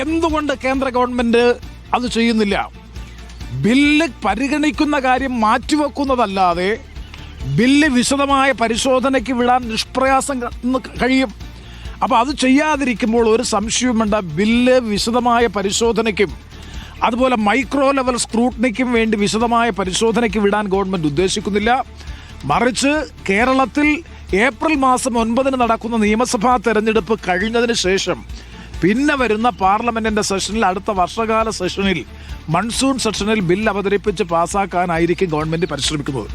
എന്തുകൊണ്ട് കേന്ദ്ര ഗവൺമെന്റ് അത് ചെയ്യുന്നില്ല? ബില്ല് പരിഗണിക്കുന്ന കാര്യം മാറ്റിവെക്കുന്നതല്ലാതെ ബില്ല് വിശദമായ പരിശോധനയ്ക്ക് വിടാൻ നിഷ്പ്രയാസം കഴിയും. അപ്പോൾ അത് ചെയ്യാതിരിക്കുമ്പോൾ ഒരു സംശയവും വേണ്ട, ബില്ല് വിശദമായ പരിശോധനയ്ക്കും അതുപോലെ മൈക്രോ ലെവൽ സ്ക്രൂട്ടനിക്കും വേണ്ടി വിശദമായ പരിശോധനയ്ക്ക് വിടാൻ ഗവൺമെൻറ് ഉദ്ദേശിക്കുന്നില്ല. മറിച്ച് കേരളത്തിൽ ഏപ്രിൽ മാസം 9 നടക്കുന്ന നിയമസഭാ തെരഞ്ഞെടുപ്പ് കഴിഞ്ഞതിന് ശേഷം പിന്നെ വരുന്ന പാർലമെന്റിന്റെ സെഷനിൽ, അടുത്ത വർഷകാല സെഷനിൽ, മൺസൂൺ സെഷനിൽ ബിൽ അവതരിപ്പിച്ച് പാസ്സാക്കാനായിരിക്കും ഗവൺമെന്റ് പരിശ്രമിക്കുന്നത്.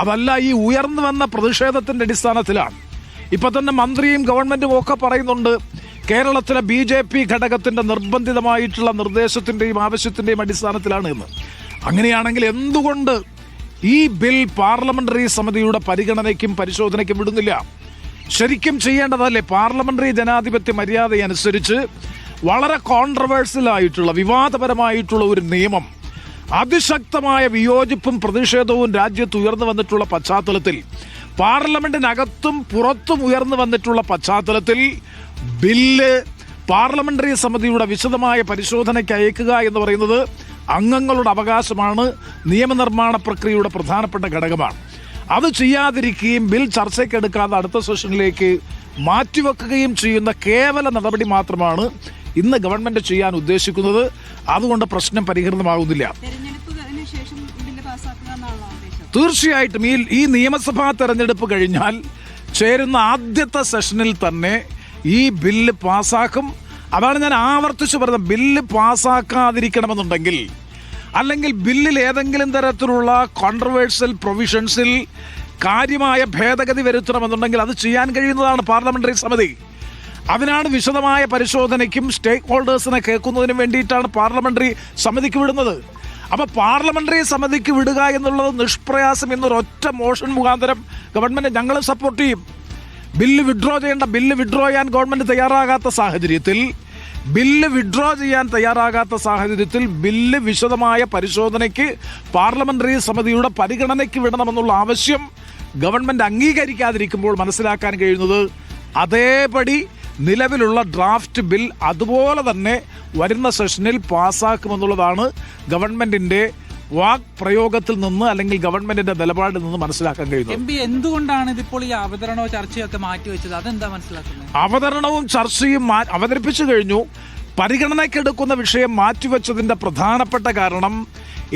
അതല്ല, ഈ ഉയർന്നു വന്ന പ്രതിഷേധത്തിന്റെ അടിസ്ഥാനത്തിലാണ്. ഇപ്പൊ തന്നെ മന്ത്രിയും ഗവൺമെന്റും ഒക്കെ പറയുന്നുണ്ട് കേരളത്തിലെ BJP ഘടകത്തിന്റെ നിർബന്ധിതമായിട്ടുള്ള നിർദ്ദേശത്തിന്റെയും ആവശ്യത്തിന്റെയും അടിസ്ഥാനത്തിലാണ് എന്ന്. അങ്ങനെയാണെങ്കിൽ എന്തുകൊണ്ട് ഈ ബിൽ പാർലമെന്ററി സമിതിയുടെ പരിഗണനയ്ക്കും പരിശോധനയ്ക്കും വിടുന്നില്ല? ശരിക്കും ചെയ്യേണ്ടതല്ലേ? പാർലമെന്ററി ജനാധിപത്യ മര്യാദയനുസരിച്ച് വളരെ കോൺട്രവേഴ്സ്യലായിട്ടുള്ള, വിവാദപരമായിട്ടുള്ള ഒരു നിയമം അതിശക്തമായ വിയോജിപ്പും പ്രതിഷേധവും രാജ്യത്ത് ഉയർന്നു വന്നിട്ടുള്ള പശ്ചാത്തലത്തിൽ, പാർലമെന്റിനകത്തും പുറത്തും ഉയർന്നു വന്നിട്ടുള്ള പശ്ചാത്തലത്തിൽ ബില്ല് പാർലമെന്ററി സമിതിയുടെ വിശദമായ പരിശോധനയ്ക്ക് അയക്കുക എന്ന് പറയുന്നത് അംഗങ്ങളുടെ അവകാശമാണ്, നിയമനിർമ്മാണ പ്രക്രിയയുടെ പ്രധാനപ്പെട്ട ഘടകമാണ്. അത് ചെയ്യാതിരിക്കുകയും ബിൽ ചർച്ചയ്ക്കെടുക്കാതെ അടുത്ത സെഷനിലേക്ക് മാറ്റിവെക്കുകയും ചെയ്യുന്ന കേവല നടപടി മാത്രമാണ് ഇന്ന് ഗവൺമെന്റ് ചെയ്യാൻ ഉദ്ദേശിക്കുന്നത്. അതുകൊണ്ട് പ്രശ്നം പരിഹൃതമാകുന്നില്ല. തീർച്ചയായിട്ടും ഈ നിയമസഭാ തെരഞ്ഞെടുപ്പ് കഴിഞ്ഞാൽ ചേരുന്ന ആദ്യത്തെ സെഷനിൽ തന്നെ ഈ ബില്ല് പാസ്സാക്കും. അതാണ് ഞാൻ ആവർത്തിച്ച് പറയുന്നത്. ബില്ല് പാസ്സാക്കാതിരിക്കണമെന്നുണ്ടെങ്കിൽ, അല്ലെങ്കിൽ ബില്ലിൽ ഏതെങ്കിലും തരത്തിലുള്ള കോൺട്രവേഴ്സ്യൽ പ്രൊവിഷൻസിൽ കാര്യമായ ഭേദഗതി വരുത്തണമെന്നുണ്ടെങ്കിൽ അത് ചെയ്യാൻ കഴിയുന്നതാണ് പാർലമെന്ററി സമിതി. അതിനാണ് വിശദമായ പരിശോധനയ്ക്കും സ്റ്റേക്ക് ഹോൾഡേഴ്സിനെ കേൾക്കുന്നതിനും വേണ്ടിയിട്ടാണ് പാർലമെന്ററി സമിതിക്ക് വിടുന്നത്. അപ്പൊ പാർലമെന്ററി സമിതിക്ക് വിടുക എന്നുള്ളത് നിഷ്പ്രയാസം എന്നൊരൊറ്റ മോഷൻ മുഖാന്തരം ഗവൺമെന്റ് ഞങ്ങൾ സപ്പോർട്ട് ചെയ്യും. ബില്ല് വിഡ്രോ ചെയ്യാൻ ഗവൺമെന്റ് തയ്യാറാകാത്ത സാഹചര്യത്തിൽ, ബില്ല് വിശദമായ പരിശോധനയ്ക്ക് പാർലമെന്ററി സമിതിയുടെ പരിഗണനയ്ക്ക് വിടണമെന്നുള്ള ആവശ്യം ഗവൺമെന്റ് അംഗീകരിക്കാതിരിക്കുമ്പോൾ മനസ്സിലാക്കാൻ കഴിയുന്നത് അതേപടി നിലവിലുള്ള ഡ്രാഫ്റ്റ് ബിൽ അതുപോലെ തന്നെ വരുന്ന സെഷനിൽ പാസ്സാക്കുമെന്നുള്ളതാണ് ഗവൺമെന്റിന്റെ വാക് പ്രയോഗത്തിൽ നിന്ന്, അല്ലെങ്കിൽ ഗവൺമെന്റിന്റെ നിലപാടിൽ നിന്ന് മനസ്സിലാക്കാൻ കഴിയുന്നത്. എന്തുകൊണ്ടാണ് ഇതിപ്പോൾ ഈ അവതരണവും ചർച്ചയൊക്കെ മാറ്റിവെച്ചത്? അതെന്താ മനസ്സിലാക്കുന്നത്? അവതരണവും ചർച്ചയും അവതരിപ്പിച്ചു കഴിഞ്ഞു. പരിഗണനയ്ക്കെടുക്കുന്ന വിഷയം മാറ്റിവെച്ചതിന്റെ പ്രധാനപ്പെട്ട കാരണം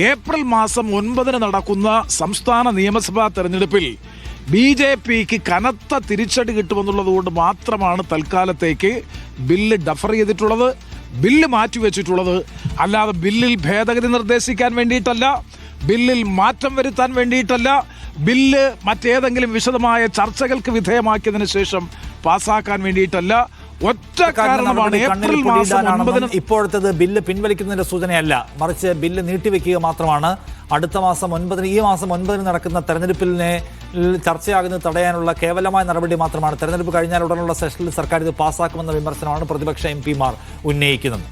ഏപ്രിൽ മാസം 9 നടക്കുന്ന സംസ്ഥാന നിയമസഭാ തെരഞ്ഞെടുപ്പിൽ BJPക്ക് കനത്ത തിരിച്ചടി കിട്ടുമെന്നുള്ളത് കൊണ്ട് മാത്രമാണ് തൽക്കാലത്തേക്ക് ബില്ല് ഡഫർ ചെയ്തിട്ടുള്ളത്, ബില്ല് മാറ്റിവെച്ചിട്ടുള്ളത്. അല്ലാതെ ബില്ലിൽ ഭേദഗതി നിർദ്ദേശിക്കാൻ വേണ്ടിയിട്ടല്ല, ബില്ലിൽ മാറ്റം വരുത്താൻ വേണ്ടിയിട്ടല്ല, ബില്ല് മറ്റേതെങ്കിലും വിശദമായ ചർച്ചകൾക്ക് വിധേയമാക്കിയതിനു ശേഷം പാസ്സാക്കാൻ വേണ്ടിയിട്ടല്ല. ഒറ്റ കാരണമാണ് ഏപ്രിൽ മാസം 9 ഇപ്പോഴത്തേത് ബില്ല് പിൻവലിക്കുന്നതിന്റെ സൂചനയല്ല, മറിച്ച് ബില്ല് നീട്ടിവെക്കുക മാത്രമാണ്. അടുത്ത മാസം 9 ഈ മാസം 9 നടക്കുന്ന തെരഞ്ഞെടുപ്പിനെ ചർച്ചയാകുന്നത് തടയാനുള്ള കേവലമായ നടപടി മാത്രമാണ്. തെരഞ്ഞെടുപ്പ് കഴിഞ്ഞാൽ ഉടനുള്ള സെഷനിൽ സർക്കാർ ഇത് പാസ്സാക്കുമെന്ന വിമർശനമാണ് പ്രതിപക്ഷ MP മാർ ഉന്നയിക്കുന്നത്.